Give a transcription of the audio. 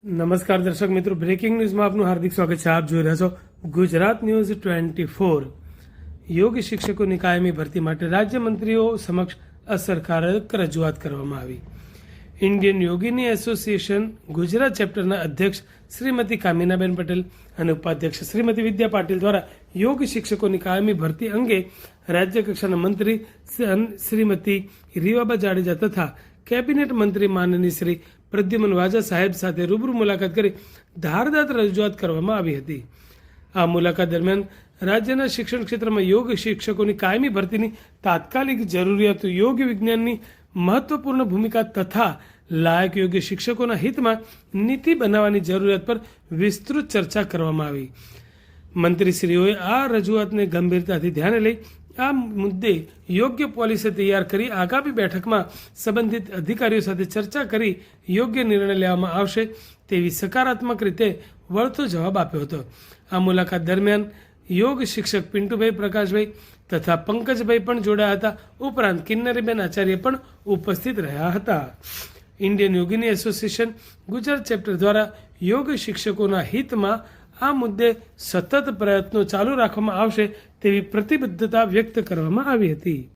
નમસ્કાર દર્શક મિત્રો, બ્રેકિંગ ન્યૂઝમાં આપનું હાર્દિક સ્વાગત છે. આપ જોઈ રહ્યા છો ગુજરાત ન્યૂઝ 24. યોગ શિક્ષકોની કાયમી ભરતી માટે રાજ્યમંત્રીઓ સમક્ષ અસરકારક રજૂઆત કરવામાં આવી. ઇન્ડિયન યોગિની એસોસિએશન ગુજરાત ચેપ્ટરના અધ્યક્ષ શ્રીમતી કામિનાબેન પટેલ અને ઉપાધ્યક્ષ શ્રીમતી વિદ્યા પાટીલ દ્વારા યોગ શિક્ષકોની કાયમી ભરતી અંગે રાજ્ય કક્ષાના મંત્રી શ્રીમતી રીવાબા જાડેજા તથા કેબિનેટ મંત્રી માનનીય શ્રી પ્રદ્યુમન વાજા સાહેબ સાથે રૂબરૂ મુલાકાત કરી ધારદાર રજૂઆત કરવામાં આવી હતી. આ મુલાકાત દરમિયાન રાજ્યના શિક્ષણ ક્ષેત્રમાં યોગ શિક્ષકોની કાયમી ભરતીની તાત્કાલિક જરૂરિયાતો, યોગ વિજ્ઞાનની મહત્વપૂર્ણ ભૂમિકા તથા લાયક યોગ્ય શિક્ષકોના હિતમાં નીતિ બનાવવાની જરૂરિયાત પર વિસ્તૃત ચર્ચા કરવામાં આવી. મંત્રીશ્રીઓએ આ રજૂઆતને ગંભીરતાથી ધ્યાને લઈ આ મુદ્દે યોગ્ય પોલિસી તૈયાર કરી આગામી બેઠકમાં સંબંધિત અધિકારીઓ સાથે ચર્ચા કરી યોગ્ય નિર્ણય લેવામાં આવશે તેવી સકારાત્મક રીતે વળતો જવાબ આપ્યો હતો. આ મુલાકાત દરમિયાન યોગ શિક્ષક પિન્ટુભાઈ પ્રકાશભાઈ તથા પંકજભાઈ પણ જોડાયા હતા. ઉપરાંત કિન્નરીબેન આચાર્ય પણ ઉપસ્થિત રહ્યા હતા. Indian Yogini association Gujarat chapter દ્વારા યોગ શિક્ષકોના હિતમાં આ મુદ્દે સતત પ્રયત્નો ચાલુ રાખવામાં આવશે તેવી પ્રતિબદ્ધતા વ્યક્ત કરવામાં આવી હતી.